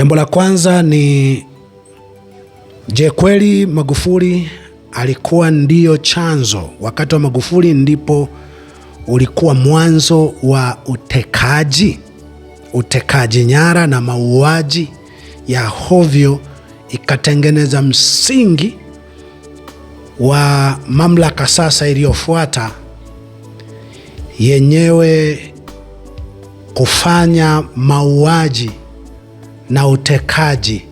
Jambo la kwanza ni je, kweli Magufuli alikuwa ndiyo chanzo? Wakati wa Magufuli ndipo ulikuwa mwanzo wa utekaji nyara na mauaji ya hovyo, ikatengeneza msingi wa mamlaka sasa iliyofuata yenyewe kufanya mauaji na utekaji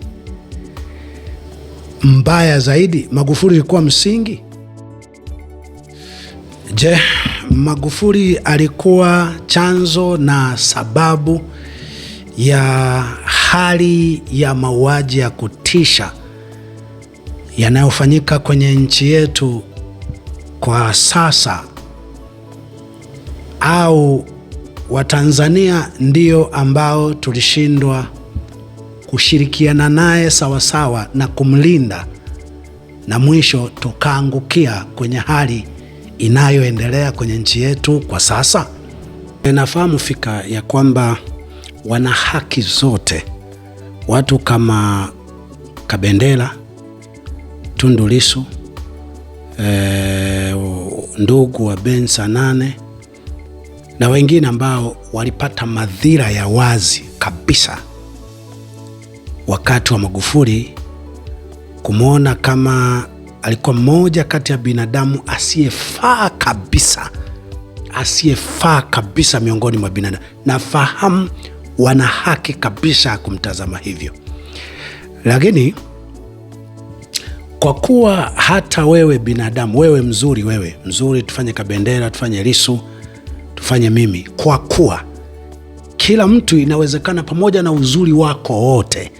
mbaya zaidi. Magufuli ilikuwa msingi? Je, Magufuli alikuwa chanzo na sababu ya hali ya mauaji ya kutisha yanayofanyika kwenye nchi yetu kwa sasa, au Watanzania ndio ambao tulishindwa kushirikiana naye sawasawa na kumlinda, na mwisho tukaangukia kwenye hali inayoendelea kwenye nchi yetu kwa sasa? Nafahamu fika ya kwamba wana haki zote watu kama Kabendera, Tundu Lissu, ndugu wa Ben Sanane na wengine ambao walipata madhira ya wazi kabisa wakati wa Magufuli, kumwona kama alikuwa mmoja kati ya binadamu asiyefaa kabisa miongoni mwa binadamu. Nafahamu wana haki kabisa kumtazama hivyo, lakini kwa kuwa hata wewe binadamu, wewe mzuri, tufanye Kabendera, tufanye Lissu, tufanye mimi, kwa kuwa kila mtu inawezekana, pamoja na uzuri wako wote,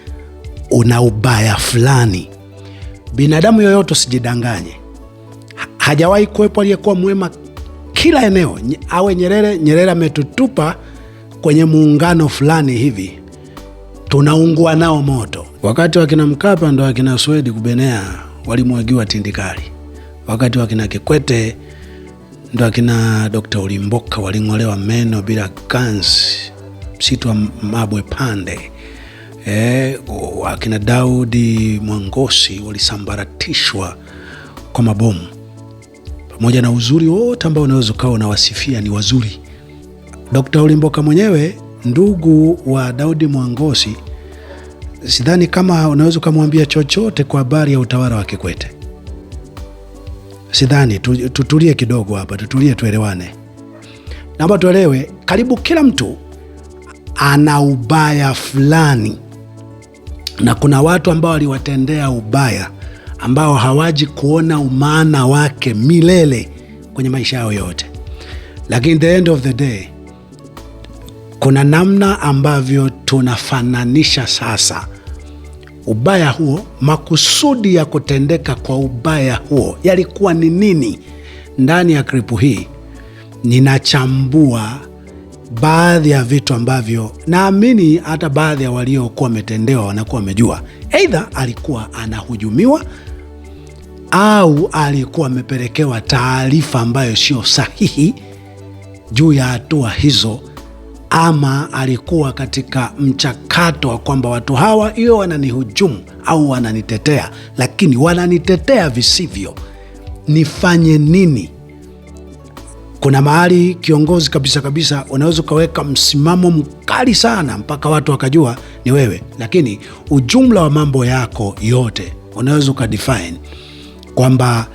una ubaya fulani. Binadamu yoyote, usijidanganye, hajawahi kuwepo aliyekuwa mwema kila eneo. Awe Nyerere ametutupa kwenye muungano fulani hivi, tunaungua nao moto. Wakati wakina Mkapa ndo wakina Swedi Kubenea walimwagiwa tindikali. Wakati wakina Kikwete ndo wakina Dr. Ulimboka waling'olewa meno bila ganzi msitu wa Mabwe Pande. Wakina Daudi Mwangosi walisambaratishwa kwa mabomu. Pamoja na uzuri wote ambao unaweza ukawa unawasifia ni wazuri, Dr. Ulimboka mwenyewe, ndugu wa Daudi Mwangosi, sidhani kama unaweza ukamwambia chochote kwa habari ya utawala wa Kikwete. Sidhani. Tutulie kidogo hapa, tuelewane. Naomba tuelewe, karibu kila mtu ana ubaya fulani, na kuna watu ambao waliwatendea ubaya ambao hawaji kuona umaana wake milele kwenye maisha yao yote. Lakini the end of the day, kuna namna ambavyo tunafananisha sasa ubaya huo, makusudi ya kutendeka kwa ubaya huo yalikuwa ni nini. Ndani ya klipu hii ninachambua baadhi ya vitu ambavyo naamini hata baadhi ya waliokuwa wametendewa wanakuwa wamejua. Aidha alikuwa anahujumiwa, au alikuwa amepelekewa taarifa ambayo sio sahihi juu ya hatua hizo, ama alikuwa katika mchakato wa kwamba watu hawa hiyo wananihujumu au wananitetea, lakini wananitetea visivyo, nifanye nini? Kuna mahali kiongozi kabisa unaweza ukaweka msimamo mkali sana mpaka watu wakajua ni wewe, lakini ujumla wa mambo yako yote unaweza ukadefine kwamba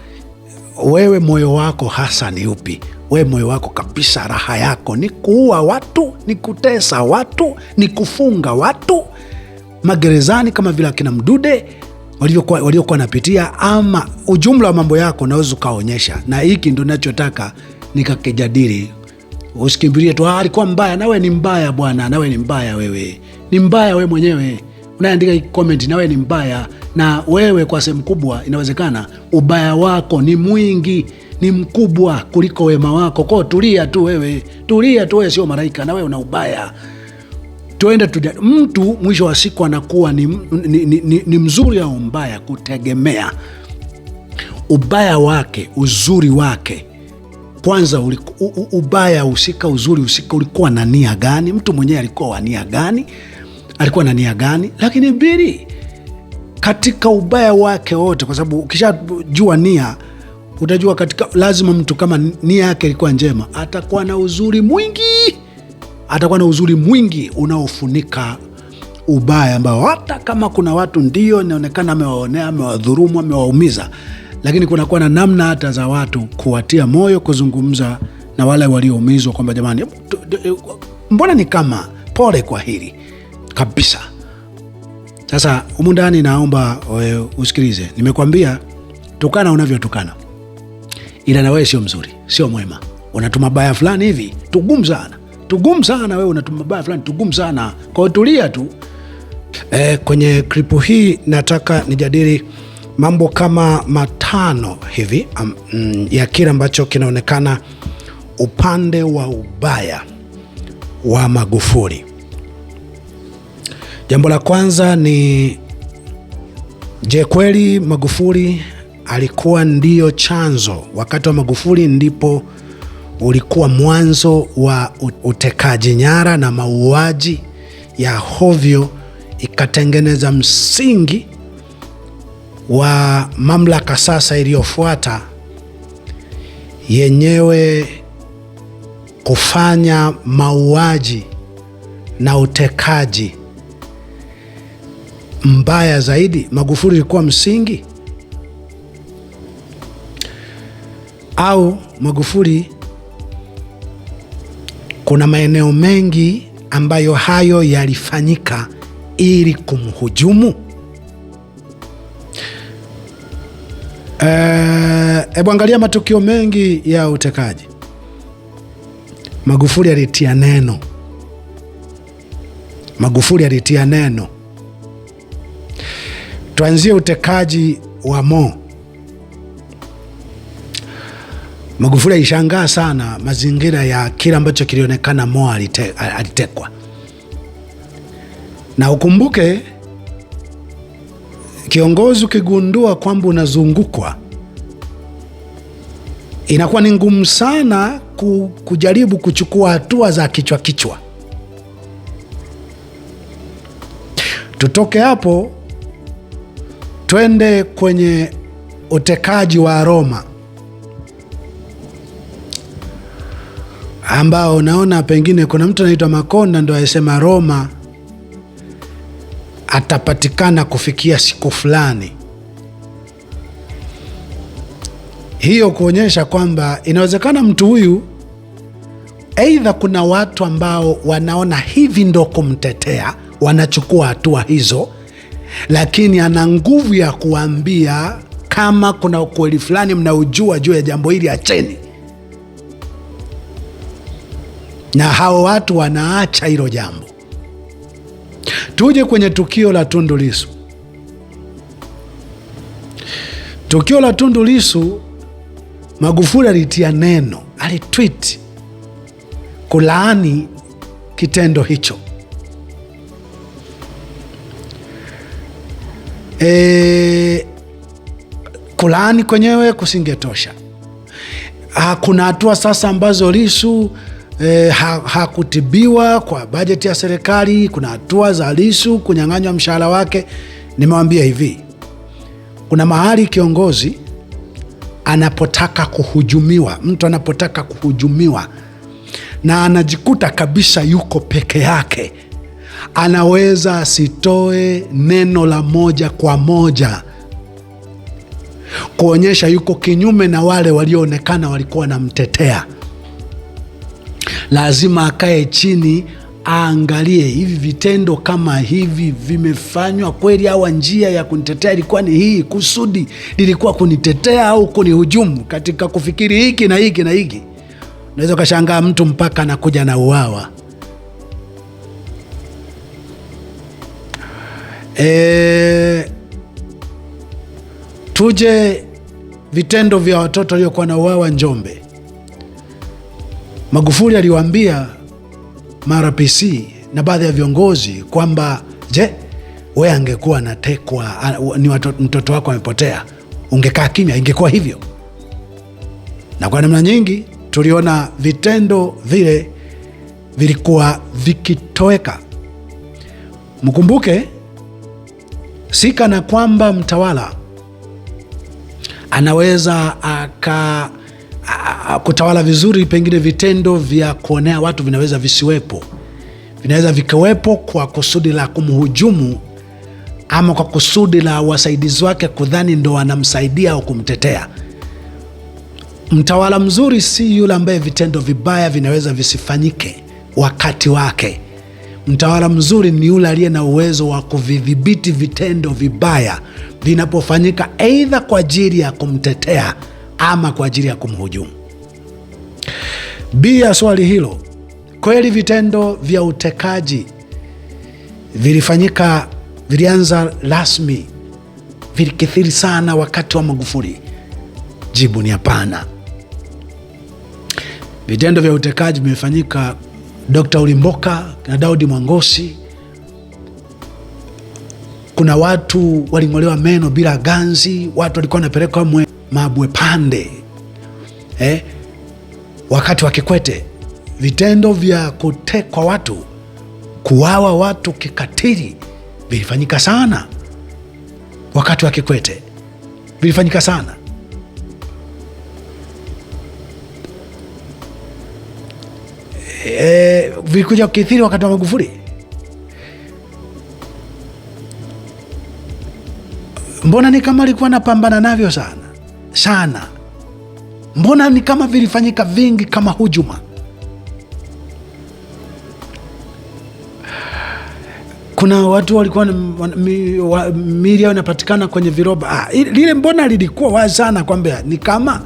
wewe moyo wako hasa ni upi. Wewe moyo wako kabisa, raha yako ni kuua watu, ni kutesa watu, ni kufunga watu magerezani kama vile akina Mdude waliokuwa napitia, ama ujumla wa mambo yako unaweza ukaonyesha. Na hiki ndio ninachotaka nikakijadili. Usikimbilie tu alikuwa mbaya. Nawe ni mbaya bwana, nawe ni mbaya, wewe ni mbaya, wewe mwenyewe unaandika comment, nawe ni mbaya. Na wewe kwa sehemu kubwa inawezekana ubaya wako ni mwingi, ni mkubwa kuliko wema wako. Kwa tulia tu wewe, sio malaika, na wewe una ubaya. Tuende mtu mwisho wa siku anakuwa ni mzuri au mbaya kutegemea ubaya wake, uzuri wake. Kwanza ubaya usika, uzuri usika, ulikuwa na nia gani? Mtu mwenyewe alikuwa wa nia gani? alikuwa na nia gani, lakini mbili, katika ubaya wake wote, kwa sababu ukishajua nia utajua katika, lazima mtu kama nia yake ilikuwa njema atakuwa na uzuri mwingi, unaofunika ubaya ambao hata kama kuna watu ndio inaonekana amewaonea, amewadhurumu, amewaumiza, lakini kunakuwa na namna hata za watu kuwatia moyo, kuzungumza na wale walioumizwa kwamba jamani, mbona ni kama pole kwa hili kabisa. Sasa humu ndani naomba usikilize, nimekwambia tukana unavyotukana, ila na wewe sio mzuri, sio mwema. Unatuma baya fulani hivi tugumu sana, wewe unatuma baya fulani tugumu sana, kwa tulia tu. Kwenye klipu hii nataka nijadili mambo kama 5 hivi ya kile ambacho kinaonekana upande wa ubaya wa Magufuli. Jambo la kwanza ni, je, kweli Magufuli alikuwa ndio chanzo? Wakati wa Magufuli ndipo ulikuwa mwanzo wa utekaji nyara na mauaji ya hovyo, ikatengeneza msingi wa mamlaka sasa iliyofuata yenyewe kufanya mauaji na utekaji mbaya zaidi. Magufuli ilikuwa msingi, au Magufuli kuna maeneo mengi ambayo hayo yalifanyika ili kumhujumu? Hebu angalia matukio mengi ya utekaji. Magufuli alitia neno. Tuanzie utekaji wa Mo. Magufuli alishangaa sana mazingira ya kile ambacho kilionekana Mo alitekwa. Na ukumbuke, kiongozi ukigundua kwamba unazungukwa, inakuwa ni ngumu sana kujaribu kuchukua hatua za kichwa. Tutoke hapo twende kwenye utekaji wa Roma, ambao naona pengine kuna mtu anaitwa Makonda ndo alisema Roma atapatikana kufikia siku fulani. Hiyo kuonyesha kwamba inawezekana mtu huyu, aidha kuna watu ambao wanaona hivi ndo kumtetea, wanachukua hatua hizo, lakini ana nguvu ya kuambia kama kuna ukweli fulani mnaujua juu ya jambo hili, acheni. Na hao watu wanaacha hilo jambo. Tuje kwenye tukio la Tundu Lissu. Tukio la Tundu Lissu, Magufuli alitia neno, alitweet kulaani kitendo hicho. Kulaani kwenyewe kusingetosha. Kuna hatua sasa ambazo Lissu hakutibiwa kwa bajeti ya serikali. Kuna hatua za Lissu kunyang'anywa mshahara wake. Nimewambia hivi, kuna mahali kiongozi anapotaka kuhujumiwa, mtu anapotaka kuhujumiwa na anajikuta kabisa yuko peke yake, anaweza asitoe neno la moja kwa moja kuonyesha yuko kinyume na wale walioonekana walikuwa wanamtetea. Lazima akae chini, aangalie hivi vitendo kama hivi vimefanywa kweli, au njia ya kunitetea ilikuwa ni hii, kusudi lilikuwa kunitetea au kunihujumu katika kufikiri hiki na hiki na hiki. Unaweza kashangaa mtu mpaka anakuja na uwawa. Tuje vitendo vya watoto waliokuwa na uwawa Njombe. Magufuli aliwaambia MRPC na baadhi ya viongozi kwamba, je, wewe angekuwa anatekwa, ni mtoto wako amepotea, ungekaa kimya? Ingekuwa hivyo? Na kwa namna nyingi tuliona vitendo vile vilikuwa vikitoweka. Mkumbuke, si kana kwamba mtawala anaweza kutawala vizuri, pengine vitendo vya kuonea watu vinaweza visiwepo. Vinaweza vikawepo kwa kusudi la kumhujumu ama kwa kusudi la wasaidizi wake kudhani ndo wanamsaidia au kumtetea. Mtawala mzuri si yule ambaye vitendo vibaya vinaweza visifanyike wakati wake. Mtawala mzuri ni yule aliye na uwezo wa kuvidhibiti vitendo vibaya vinapofanyika, aidha kwa ajili ya kumtetea ama kwa ajili ya kumhujumu. Bila swali hilo, kweli vitendo vya utekaji vilianza rasmi, vilikithiri sana wakati wa Magufuli? Jibu ni hapana. Vitendo vya utekaji vimefanyika Dr. Ulimboka na Daudi Mwangosi. Kuna watu waling'olewa meno bila ganzi, watu walikuwa wanapelekwa Mabwe Pande wakati wa Kikwete. Vitendo vya kutekwa watu, kuwawa watu kikatili vilifanyika sana wakati wa Kikwete, vilifanyika sana. Vilikuja kukithiri wakati wa Magufuli. Mbona ni kama alikuwa anapambana navyo sana? Mbona ni kama vilifanyika vingi kama hujuma? Kuna watu walikuwa miili yao inapatikana kwenye viroba. Lile mbona lilikuwa wazi sana kwamba ni kama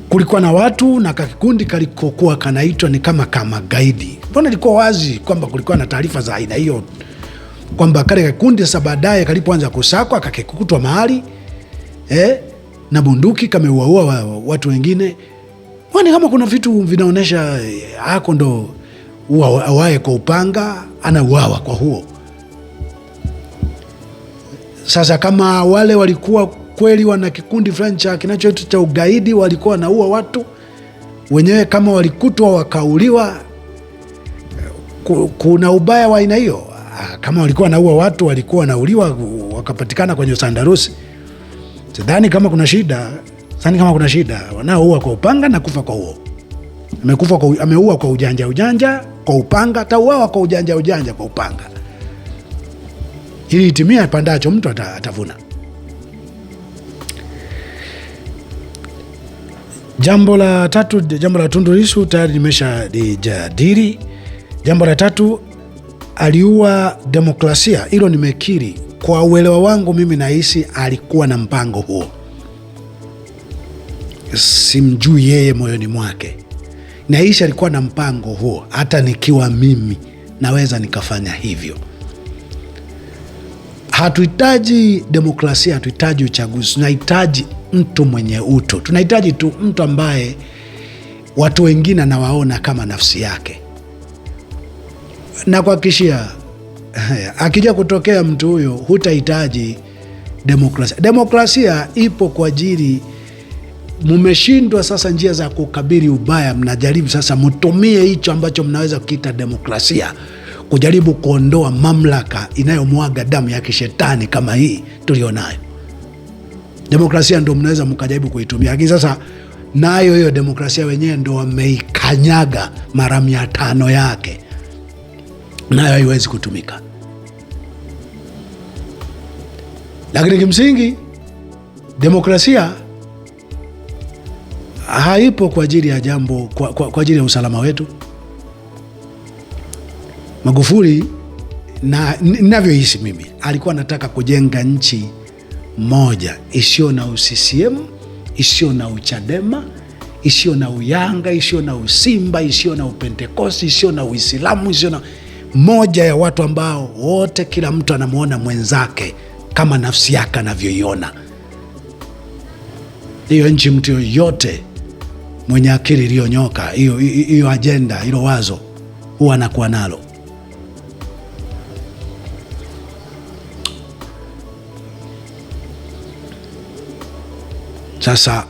kulikuwa na watu na kakikundi kalikokuwa kanaitwa ni kama gaidi. Mbona ilikuwa wazi kwamba kulikuwa na taarifa za aina hiyo, kwamba kale kikundi sasa baadaye kalipoanza kusakwa kakikutwa mahali na bunduki kameuaua watu wengine. Wani kama kuna vitu vinaonesha hako ndo awaye kwa upanga anauawa kwa huo. Sasa kama wale walikuwa kweli wana kikundi fulani cha kinachoitwa cha ugaidi, walikuwa wanaua watu wenyewe, kama walikutwa wakauliwa, kuna ubaya wa aina hiyo? Kama walikuwa wanaua watu, walikuwa wanauliwa wakapatikana kwenye sandarusi, sidhani kama kuna shida. Wanaoua kwa upanga na kufa kwa huo. Ameua kwa ujanja kwa upanga, atauawa kwa ujanja kwa upanga. Ili itimia ipandacho mtu atavuna. Jambo la tatu, jambo la Tundu Lissu tayari nimesha lijadili. Jambo la tatu, aliua demokrasia. Hilo nimekiri. Kwa uelewa wangu mimi nahisi alikuwa na mpango huo. Simjui yeye moyoni mwake, nahisi alikuwa na mpango huo. Hata nikiwa mimi naweza nikafanya hivyo. Hatuhitaji demokrasia, hatuhitaji uchaguzi. Tunahitaji mtu mwenye utu. Tunahitaji tu mtu ambaye watu wengine anawaona kama nafsi yake. Na kuhakikishia, akija kutokea mtu huyo, hutahitaji demokrasia. Demokrasia ipo kwa ajili, mumeshindwa sasa njia za kukabili ubaya, mnajaribu sasa mtumie hicho ambacho mnaweza kukiita demokrasia kujaribu kuondoa mamlaka inayomwaga damu ya kishetani kama hii tulionayo. Demokrasia ndio mnaweza mkajaribu kuitumia. Lakini sasa nayo hiyo demokrasia wenyewe ndio wameikanyaga mara 500 yake, nayo haiwezi kutumika. Lakini kimsingi demokrasia haipo kwa ajili ya jambo, kwa ajili ya usalama wetu. Magufuli, na ninavyohisi mimi, alikuwa anataka kujenga nchi moja isiyo na uCCM, isiyo na uChadema, isiyo na uyanga, isiyo na usimba, isiyo na upentekosti, isiyo na Uislamu, isiyo na moja ya watu ambao wote kila mtu anamuona mwenzake kama nafsi yake anavyoiona. Hiyo nchi mtu yoyote mwenye akili iliyonyoka, hiyo ajenda, hilo wazo huwa anakuwa nalo. Sasa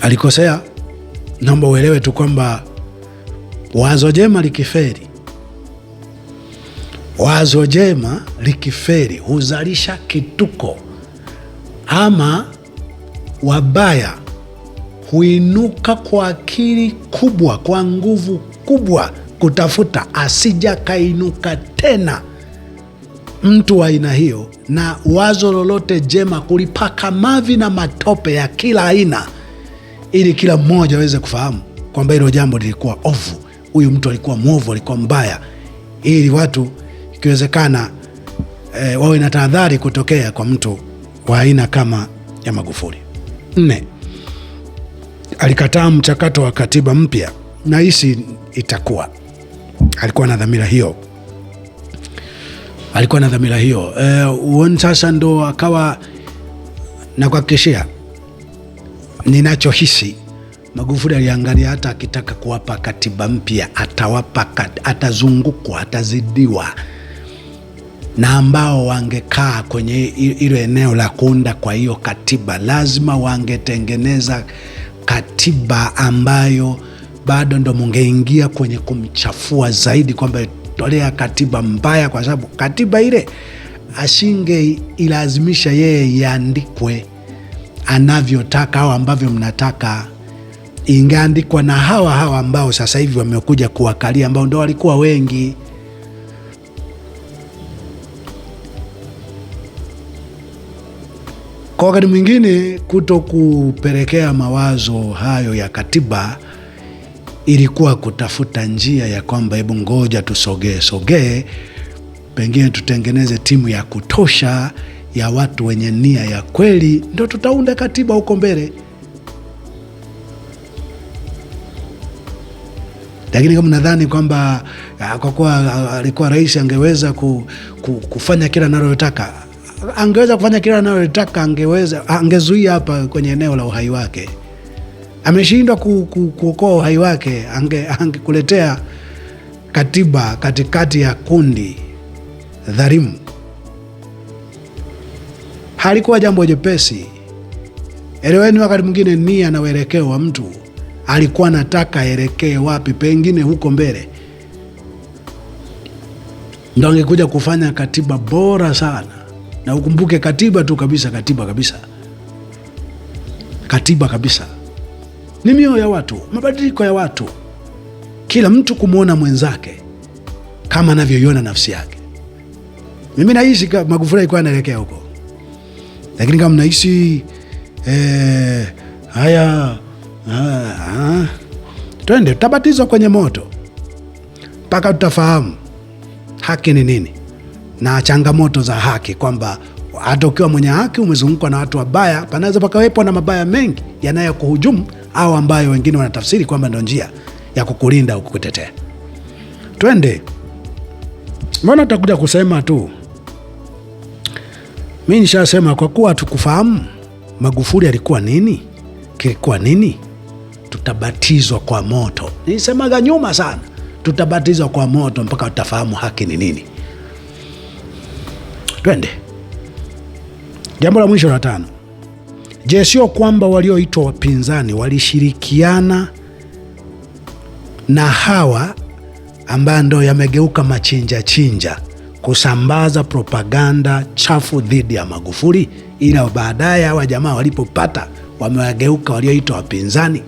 alikosea. Naomba uelewe tu kwamba wazo jema likiferi Wazo jema likiferi huzalisha kituko, ama wabaya huinuka kwa akili kubwa, kwa nguvu kubwa kutafuta asija kainuka tena mtu wa aina hiyo, na wazo lolote jema kulipaka mavi na matope ya kila aina, ili kila mmoja aweze kufahamu kwamba hilo jambo lilikuwa ovu, huyu mtu alikuwa mwovu, alikuwa mbaya, ili watu ikiwezekana wawe na tahadhari kutokea kwa mtu wa aina kama ya Magufuli. 4, alikataa mchakato wa katiba mpya, na hisi itakuwa alikuwa na dhamira hiyo, sasa ndo akawa na kuhakikishia, ninachohisi Magufuli aliangalia hata akitaka kuwapa katiba mpya atazungukwa, atazidiwa na ambao wangekaa kwenye ile eneo la kuunda kwa hiyo katiba. Lazima wangetengeneza katiba ambayo bado ndo mungeingia kwenye kumchafua zaidi, kwamba tolea katiba mbaya, kwa sababu katiba ile asinge ilazimisha yeye iandikwe anavyotaka au ambavyo mnataka, ingeandikwa na hawa ambao sasa hivi wamekuja kuwakalia, ambao ndo walikuwa wengi. Kwa wakati mwingine kuto kupelekea mawazo hayo ya katiba ilikuwa kutafuta njia ya kwamba hebu ngoja tusogee, pengine tutengeneze timu ya kutosha ya watu wenye nia ya kweli, ndio tutaunda katiba huko mbele. Lakini kama nadhani kwamba kwa kuwa alikuwa rais angeweza kufanya kila analotaka, angezuia hapa kwenye eneo la uhai wake. Ameshindwa kuokoa uhai wake, angekuletea katiba katikati ya kundi dhalimu. Halikuwa jambo jepesi. Eleweni, wakati mwingine nia na uelekeo wa mtu, alikuwa anataka elekee wapi, pengine huko mbele ndo angekuja kufanya katiba bora sana. Na ukumbuke katiba tu kabisa, katiba kabisa ni mioyo ya watu, mabadiliko ya watu, kila mtu kumwona mwenzake kama anavyoiona nafsi yake. Mimi nahisi Magufuli alikuwa anaelekea huko, lakini kama nahisi twende, tutabatizwa kwenye moto mpaka tutafahamu haki ni nini na changamoto za haki, kwamba hata ukiwa mwenye haki umezungukwa na watu wabaya, panaweza pakawepo na mabaya mengi yanayokuhujumu au ambayo wengine wanatafsiri kwamba ndio njia ya kukulinda au kukutetea. Twende. Mbona tutakuja kusema tu? Mimi nishasema, kwa kuwa tukufahamu Magufuli alikuwa nini, kilikuwa nini, tutabatizwa kwa moto. Nilisemaga nyuma sana, tutabatizwa kwa moto mpaka utafahamu haki ni nini. Twende. Jambo la mwisho la 5. Je, sio kwamba walioitwa wapinzani walishirikiana na hawa ambao ndo yamegeuka machinja kusambaza propaganda chafu dhidi ya Magufuli, ila baadaye hawa jamaa walipopata wamewageuka walioitwa wapinzani?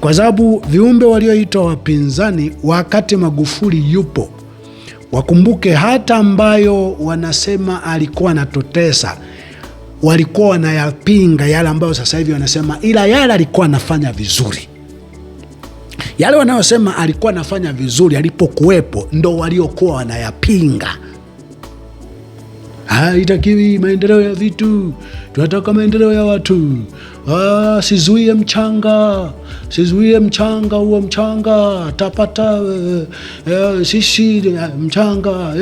Kwa sababu viumbe walioitwa wapinzani wakati Magufuli yupo, wakumbuke hata ambayo wanasema alikuwa anatutesa, walikuwa wanayapinga yale ambayo sasa hivi wanasema, ila yale alikuwa anafanya vizuri. Yale wanayosema alikuwa anafanya vizuri alipokuwepo ndo waliokuwa wanayapinga. Haitakiwi maendeleo ya vitu, tunataka maendeleo ya watu. Sizuie mchanga, huo mchanga tapata sisi mchanga.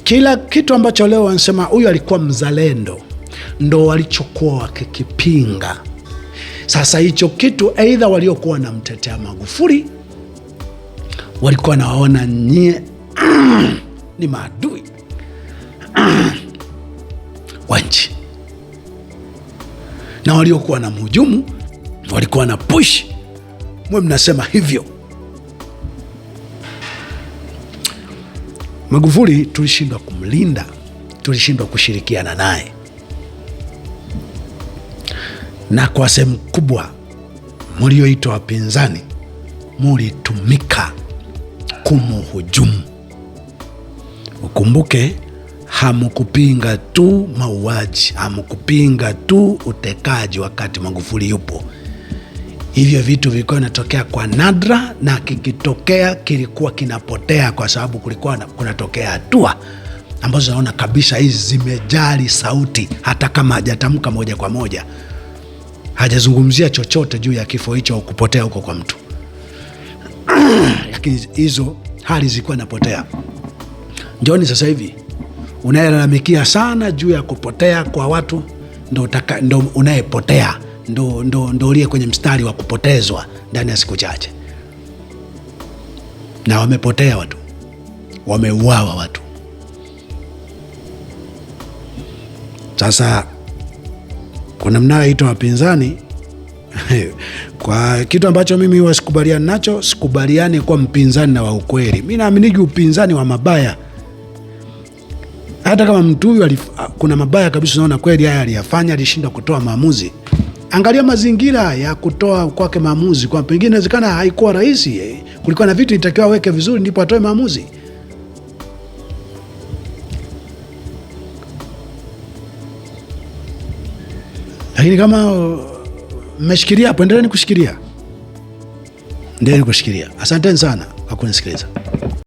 Kila kitu ambacho leo wanasema huyu alikuwa mzalendo, ndo walichokuwa wakikipinga. Sasa hicho kitu aidha waliokuwa wanamtetea Magufuli walikuwa nawaona nyie ni maadui wa nchi, na waliokuwa na mhujumu walikuwa na push mwe mnasema hivyo. Magufuli tulishindwa kumlinda, tulishindwa kushirikiana naye, na kwa sehemu kubwa mlioitwa wapinzani mulitumika kumuhujumu. Ukumbuke, hamukupinga tu mauaji, hamukupinga tu utekaji wakati Magufuli yupo. Hivyo vitu vilikuwa vinatokea kwa nadra, na kikitokea kilikuwa kinapotea, kwa sababu kulikuwa kunatokea hatua ambazo naona kabisa hizi zimejali sauti, hata kama hajatamka moja kwa moja, hajazungumzia chochote juu ya kifo hicho au kupotea huko kwa mtu lakini hizo hali zilikuwa napotea. Njoni sasa hivi unayelalamikia sana juu ya kupotea kwa watu, ndo unayepotea, ndo uliye kwenye mstari wa kupotezwa ndani ya siku chache. Na wamepotea watu, wameuawa watu. Sasa kuna mnayoitwa wapinzani kwa kitu ambacho mimi huwa sikubaliani nacho. Sikubaliani kwa mpinzani na wa ukweli. Mimi naaminiki upinzani wa mabaya. Hata kama mtu huyu kuna mabaya kabisa, unaona kweli haya aliyafanya, alishindwa kutoa maamuzi, angalia mazingira ya kutoa kwake maamuzi. Kwa pengine inawezekana haikuwa rahisi, kulikuwa na vitu itakiwa aweke vizuri ndipo atoe maamuzi. Lakini kama mmeshikilia hapo, endeleeni kushikilia, endeleeni kushikilia. Asanteni sana kwa kunisikiliza.